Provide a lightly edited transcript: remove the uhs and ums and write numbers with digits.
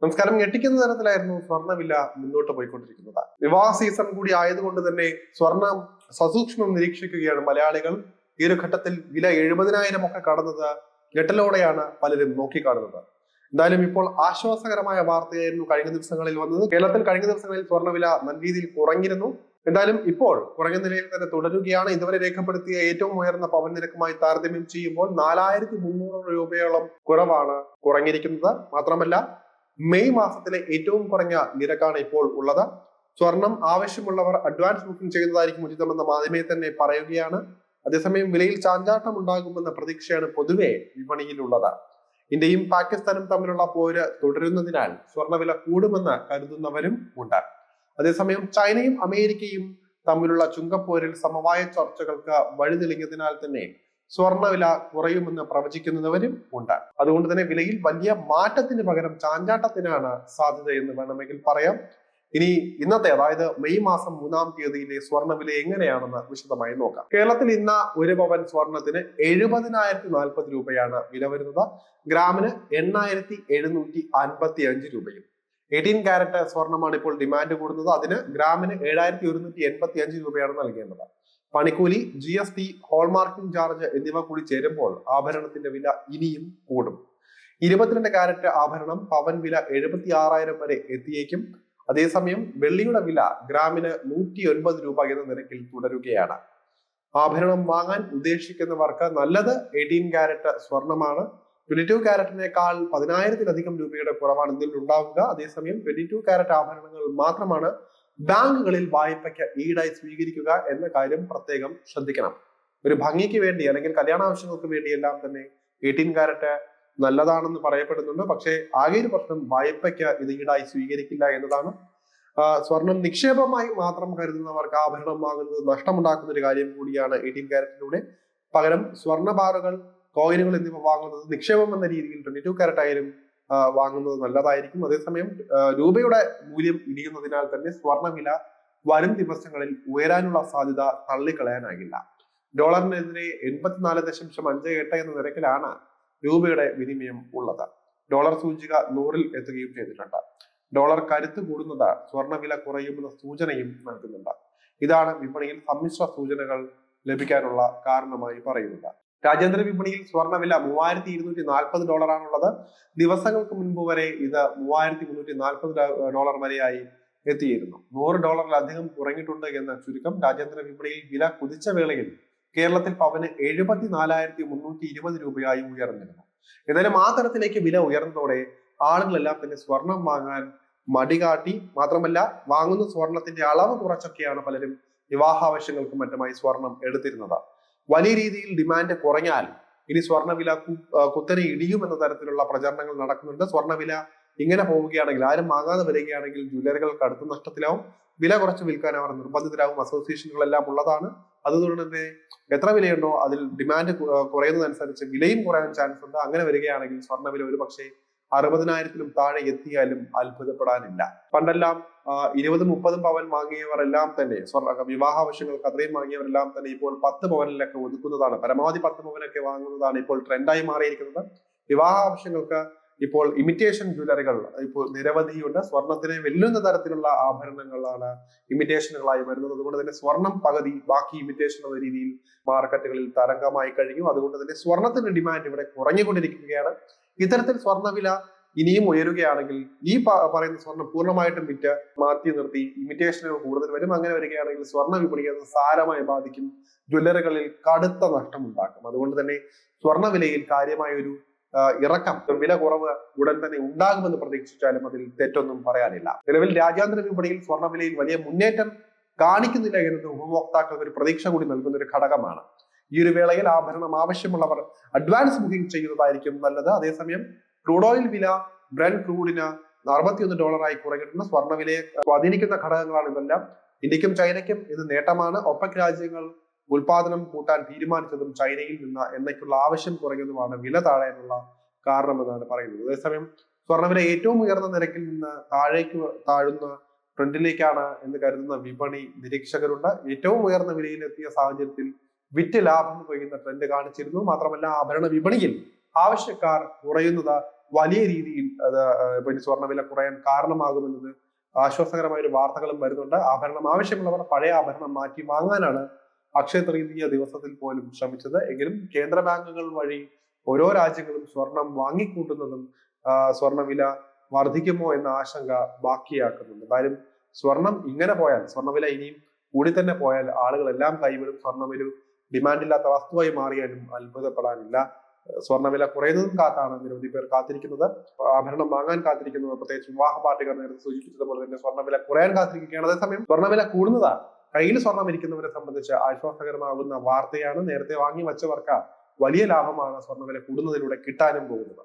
നമസ്കാരം. ഞെട്ടിക്കുന്ന തരത്തിലായിരുന്നു സ്വർണ്ണവില മുന്നോട്ട് പോയിക്കൊണ്ടിരിക്കുന്നത്. വിവാഹ സീസൺ കൂടി ആയതുകൊണ്ട് തന്നെ സ്വർണം സസൂക്ഷ്മം നിരീക്ഷിക്കുകയാണ് മലയാളികൾ. ഈ ഒരു ഘട്ടത്തിൽ വില 70,000 ഒക്കെ കടന്നത് ഞെട്ടലോടെയാണ് പലരും നോക്കിക്കാണുന്നത്. എന്തായാലും ഇപ്പോൾ ആശ്വാസകരമായ വാർത്തയായിരുന്നു കഴിഞ്ഞ ദിവസങ്ങളിൽ വന്നത്. കേരളത്തിൽ കഴിഞ്ഞ ദിവസങ്ങളിൽ സ്വർണ്ണവില നല്ല രീതിയിൽ കുറഞ്ഞിരുന്നു. എന്തായാലും ഇപ്പോൾ കുറഞ്ഞ നിലയിൽ തന്നെ തുടരുകയാണ്. ഇതുവരെ രേഖപ്പെടുത്തിയ ഏറ്റവും ഉയർന്ന പവൻ നിരക്കുമായി താരതമ്യം ചെയ്യുമ്പോൾ 4,300 രൂപയോളം കുറവാണ് കുറഞ്ഞിരിക്കുന്നത്. മാത്രമല്ല, മെയ് മാസത്തിലെ ഏറ്റവും കുറഞ്ഞ നിരക്കാണ് ഇപ്പോൾ ഉള്ളത്. സ്വർണം ആവശ്യമുള്ളവർ അഡ്വാൻസ് ബുക്കിംഗ് ചെയ്യുന്നതായിരിക്കും ഉചിതമെന്ന് മാധ്യമേ തന്നെ പറയുകയാണ്. അതേസമയം വിലയിൽ ചാഞ്ചാട്ടം ഉണ്ടാകുമെന്ന പ്രതീക്ഷയാണ് പൊതുവെ വിപണിയിലുള്ളത്. ഇന്ത്യയും പാകിസ്ഥാനും തമ്മിലുള്ള പോര് തുടരുന്നതിനാൽ സ്വർണ്ണവില കൂടുമെന്ന് കരുതുന്നവരും ഉണ്ട്. അതേസമയം ചൈനയും അമേരിക്കയും തമ്മിലുള്ള ചുങ്കപ്പോരിൽ സമവായ ചർച്ചകൾക്ക് വഴിതെളിഞ്ഞതിനാൽ തന്നെ സ്വർണ്ണവില കുറയുമെന്ന് പ്രവചിക്കുന്നവരും ഉണ്ട്. അതുകൊണ്ട് തന്നെ വിലയിൽ വലിയ മാറ്റത്തിന് പകരം ചാഞ്ചാട്ടത്തിനാണ് സാധ്യത എന്ന് വേണമെങ്കിൽ പറയാം. ഇനി ഇന്നത്തെ, അതായത് മെയ് മാസം 3-ാം തീയതിയിലെ സ്വർണ്ണവില എങ്ങനെയാണെന്ന് വിശദമായി നോക്കാം. കേരളത്തിൽ ഇന്ന് ഒരു പവൻ സ്വർണത്തിന് 70,040 രൂപയാണ് വില വരുന്നത്. ഗ്രാമിന് 8,755 രൂപയും. 18 കാരറ്റ് സ്വർണ്ണമാണ് ഇപ്പോൾ ഡിമാൻഡ് കൂടുന്നത്. അതിന് ഗ്രാമിന് 7,185 രൂപയാണ് നൽകേണ്ടത്. പണിക്കൂലി, GST, ഹോൾമാർക്കിംഗ് ചാർജ് എന്നിവ കൂടി ചേരുമ്പോൾ ആഭരണത്തിന്റെ വില ഇനിയും കൂടും. 22 കാരറ്റ് ആഭരണം പവൻ വില 76,000 വരെ എത്തിയേക്കും. അതേസമയം വെള്ളിയുടെ വില ഗ്രാമിന് 109 രൂപ എന്ന നിരക്കിൽ തുടരുകയാണ്. ആഭരണം വാങ്ങാൻ ഉദ്ദേശിക്കുന്നവർക്ക് നല്ലത് 18 കാരറ്റ് സ്വർണമാണ്. 22 കാരറ്റിനേക്കാൾ 10,000-ലധികം രൂപയുടെ കുറവാണ് ഇതിൽ ഉണ്ടാവുക. അതേസമയം 22 കാരറ്റ് ആഭരണങ്ങൾ മാത്രമാണ് ബാങ്കുകളിൽ വായ്പയ്ക്ക് ഈടായി സ്വീകരിക്കുക എന്ന കാര്യം പ്രത്യേകം ശ്രദ്ധിക്കണം. ഒരു ഭംഗിക്ക് വേണ്ടി അല്ലെങ്കിൽ കല്യാണ ആവശ്യങ്ങൾക്ക് വേണ്ടിയെല്ലാം തന്നെ 18 കാരറ്റ് നല്ലതാണെന്ന് പറയപ്പെടുന്നുണ്ട്. പക്ഷേ ആകെ ഒരു പ്രശ്നം വായ്പയ്ക്ക് ഇത് ഈടായി സ്വീകരിക്കില്ല എന്നതാണ്. സ്വർണം നിക്ഷേപമായി മാത്രം കരുതുന്നവർക്ക് ആഭരണം വാങ്ങുന്നത് നഷ്ടമുണ്ടാക്കുന്ന ഒരു കാര്യം കൂടിയാണ് 18 കാരറ്റിലൂടെ. പകരം സ്വർണ്ണ ബാറുകൾ, കോയിനുകൾ എന്നിവ വാങ്ങുന്നത് നിക്ഷേപം എന്ന രീതിയിൽ 22 കാരറ്റ് ആയാലും വാങ്ങുന്നത് നല്ലതായിരിക്കും. അതേസമയം രൂപയുടെ മൂല്യം ഇടിയുന്നതിനാൽ തന്നെ സ്വർണ്ണവില വരും ദിവസങ്ങളിൽ ഉയരാനുള്ള സാധ്യത തള്ളിക്കളയാനാകില്ല. ഡോളറിനെതിരെ 84.58 എന്ന നിരക്കിലാണ് രൂപയുടെ വിനിമയം ഉള്ളത്. ഡോളർ സൂചിക 100-ൽ എത്തുകയും ചെയ്തിട്ടുണ്ട്. ഡോളർ കരുത്ത് കൂടുന്നത് സ്വർണ്ണവില കുറയുമെന്ന സൂചനയും നൽകുന്നുണ്ട്. ഇതാണ് വിപണിയിൽ സമ്മിശ്ര സൂചനകൾ ലഭിക്കാനുള്ള കാരണമായി പറയുന്നത്. രാജ്യാന്തര വിപണിയിൽ സ്വർണ്ണവില $3,240 ആണുള്ളത്. ദിവസങ്ങൾക്ക് മുൻപ് വരെ ഇത് $3,340 വരെയായി എത്തിയിരുന്നു. $100 കുറഞ്ഞിട്ടുണ്ട് എന്ന ചുരുക്കം. രാജ്യാന്തര വിപണിയിൽ വില കുതിച്ച വേളയിൽ കേരളത്തിൽ പവന് 74,320 രൂപയായി ഉയർന്നിരുന്നു. എന്നാലും ആ തരത്തിലേക്ക് വില ഉയർന്നതോടെ ആളുകളെല്ലാം തന്നെ സ്വർണം വാങ്ങാൻ മടികാട്ടി. മാത്രമല്ല, വാങ്ങുന്ന സ്വർണത്തിന്റെ അളവ് കുറച്ചൊക്കെയാണ് പലരും വിവാഹാവശ്യങ്ങൾക്കും മറ്റുമായി സ്വർണം എടുത്തിരുന്നത്. വലിയ രീതിയിൽ ഡിമാൻഡ് കുറഞ്ഞാൽ ഇനി സ്വർണ്ണവില കുത്തനെ ഇടിയുമെന്ന തരത്തിലുള്ള പ്രചരണങ്ങൾ നടക്കുന്നുണ്ട്. സ്വർണ്ണവില ഇങ്ങനെ പോവുകയാണെങ്കിൽ, ആരും വാങ്ങാതെ വരികയാണെങ്കിൽ ജ്വല്ലറികൾ കടുത്ത നഷ്ടത്തിലാവും. വില കുറച്ച് വിൽക്കാൻ അവർ നിർബന്ധിതരാകും. അസോസിയേഷനുകളെല്ലാം ഉള്ളതാണ്. അതുകൊണ്ട് തന്നെ എത്ര വിലയുണ്ടോ അതിൽ ഡിമാൻഡ് കുറയുന്നതനുസരിച്ച് വിലയും കുറയാൻ ചാൻസ് ഉണ്ട്. അങ്ങനെ വരികയാണെങ്കിൽ സ്വർണ്ണവില ഒരു പക്ഷേ 60,000-ലും താഴെ എത്തിയാലും അത്ഭുതപ്പെടാനില്ല. പണ്ടെല്ലാം 20-30 പവൻ വാങ്ങിയവരെല്ലാം തന്നെ വിവാഹ ആവശ്യങ്ങൾക്ക് അത്രയും വാങ്ങിയവരെല്ലാം തന്നെ ഇപ്പോൾ 10 പവനിലൊക്കെ ഒതുക്കുന്നതാണ്. പരമാവധി 10 പവനൊക്കെ വാങ്ങുന്നതാണ് ഇപ്പോൾ ട്രെൻഡായി മാറിയിരിക്കുന്നത്. വിവാഹ ആവശ്യങ്ങൾക്ക് ഇപ്പോൾ ഇമിറ്റേഷൻ ജ്വല്ലറികൾ ഇപ്പോൾ നിരവധിയുണ്ട്. സ്വർണത്തിനെ വെല്ലുന്ന തരത്തിലുള്ള ആഭരണങ്ങളാണ് ഇമിറ്റേഷനുകളായി വരുന്നത്. അതുകൊണ്ട് തന്നെ സ്വർണം പകുതി, ബാക്കി ഇമിറ്റേഷൻ എന്ന രീതിയിൽ മാർക്കറ്റുകളിൽ തരംഗമായി കഴിഞ്ഞു. അതുകൊണ്ട് തന്നെ സ്വർണത്തിന്റെ ഡിമാൻഡ് ഇവിടെ കുറഞ്ഞുകൊണ്ടിരിക്കുകയാണ്. ഇത്തരത്തിൽ സ്വർണ്ണവില ഇനിയും ഉയരുകയാണെങ്കിൽ ഈ പറയുന്ന സ്വർണം പൂർണ്ണമായിട്ടും വിറ്റ് മാറ്റി നിർത്തി ഇമിറ്റേഷനുകൾ കൂടുതൽ വരും. അങ്ങനെ വരികയാണെങ്കിൽ സ്വർണ്ണ വിപണിയെ അത് സാരമായി ബാധിക്കും. ജ്വല്ലറികളിൽ കടുത്ത നഷ്ടം ഉണ്ടാക്കും. അതുകൊണ്ട് തന്നെ സ്വർണ്ണ വിലയിൽ കാര്യമായ ഒരു ഇറക്കം, വില കുറവ് ഉടൻ തന്നെ ഉണ്ടാകുമെന്ന് പ്രതീക്ഷിച്ചാലും അതിൽ തെറ്റൊന്നും പറയാനില്ല. നിലവിൽ രാജ്യാന്തര വിപണിയിൽ സ്വർണ്ണവിലയിൽ വലിയ മുന്നേറ്റം കാണിക്കുന്നില്ല എന്നത് ഉപഭോക്താക്കൾക്ക് ഒരു പ്രതീക്ഷ കൂടി നൽകുന്ന ഒരു ഘടകമാണ്. ഈ ഒരു വേളയിൽ ആഭരണം ആവശ്യമുള്ളവർ അഡ്വാൻസ് ബുക്കിംഗ് ചെയ്യുന്നതായിരിക്കും നല്ലത്. അതേസമയം ക്രൂഡ് ഓയിൽ വില ബ്രന്റ് ക്രൂഡിന് $61 കുറഞ്ഞിട്ടുണ്ട്. സ്വർണ്ണവിലയെ സ്വാധീനിക്കുന്ന ഘടകങ്ങളാണ് ഇതെല്ലാം. ഇന്ത്യക്കും ചൈനയ്ക്കും ഇത് നേട്ടമാണ്. ഒപെക് രാജ്യങ്ങൾ ഉൽപാദനം കൂട്ടാൻ തീരുമാനിച്ചതും ചൈനയിൽ നിന്ന് എണ്ണയ്ക്കുള്ള ആവശ്യം കുറഞ്ഞതുമാണ് വില താഴാനുള്ള കാരണമെന്നാണ് പറയുന്നത്. അതേസമയം സ്വർണ്ണവില ഏറ്റവും ഉയർന്ന നിരക്കിൽ നിന്ന് താഴുന്ന ട്രെൻഡിലേക്കാണ് എന്ന് കരുതുന്ന വിപണി നിരീക്ഷകരുണ്ട്. ഏറ്റവും ഉയർന്ന വിലയിലെത്തിയ സാഹചര്യത്തിൽ വിറ്റ് ലാഭം കൊയ്യുന്ന ട്രെൻഡ് കാണിച്ചിരുന്നു. മാത്രമല്ല, ആഭരണ വിപണിയിൽ ആവശ്യക്കാർ കുറയുന്നത് വലിയ രീതിയിൽ അത് പിന്നെ സ്വർണ്ണവില കുറയാൻ കാരണമാകുമെന്നത് ആശ്വാസകരമായ ഒരു വാർത്തകളും വരുന്നുണ്ട്. ആഭരണം ആവശ്യമുള്ളവർ പഴയ ആഭരണം മാറ്റി വാങ്ങാനാണ് അക്ഷയ തൃതീയ ദിവസത്തിൽ പോലും ശ്രമിച്ചത്. എങ്കിലും കേന്ദ്ര ബാങ്കുകൾ വഴി ഓരോ രാജ്യങ്ങളും സ്വർണം വാങ്ങിക്കൂട്ടുന്നതും സ്വർണ്ണവില വർദ്ധിക്കുമോ എന്ന ആശങ്ക ബാക്കിയാക്കുന്നുണ്ട്. എന്തായാലും സ്വർണം ഇങ്ങനെ പോയാൽ, സ്വർണ്ണവില ഇനിയും കൂടി തന്നെ പോയാൽ ആളുകളെല്ലാം കൈവിടും. സ്വർണം ഒരു ഡിമാൻഡ് ഇല്ലാത്ത വസ്തുവായി മാറിയാലും അത്ഭുതപ്പെടാനില്ല. സ്വർണ്ണവില കുറയുന്നതും കാത്താണ് നിരവധി പേർ കാത്തിരിക്കുന്നത്. ആഭരണം വാങ്ങാൻ കാത്തിരിക്കുന്നത്, പ്രത്യേകിച്ച് വിവാഹ പാർട്ടികൾ നേരത്തെ സൂചിപ്പിച്ചതുപോലെ തന്നെ സ്വർണ്ണവില കുറയാൻ കാത്തിരിക്കുകയാണ്. അതേസമയം സ്വർണ്ണവില കൂടുന്നതാണ് കയ്യിൽ സ്വർണം ഇരിക്കുന്നവരെ സംബന്ധിച്ച് ആശ്വാസകരമാകുന്ന വാർത്തയാണ്. നേരത്തെ വാങ്ങി വെച്ചവർക്ക് വലിയ ലാഭമാണ് സ്വർണ്ണവില കൂടുന്നതിലൂടെ കിട്ടാനും പോകുന്നത്.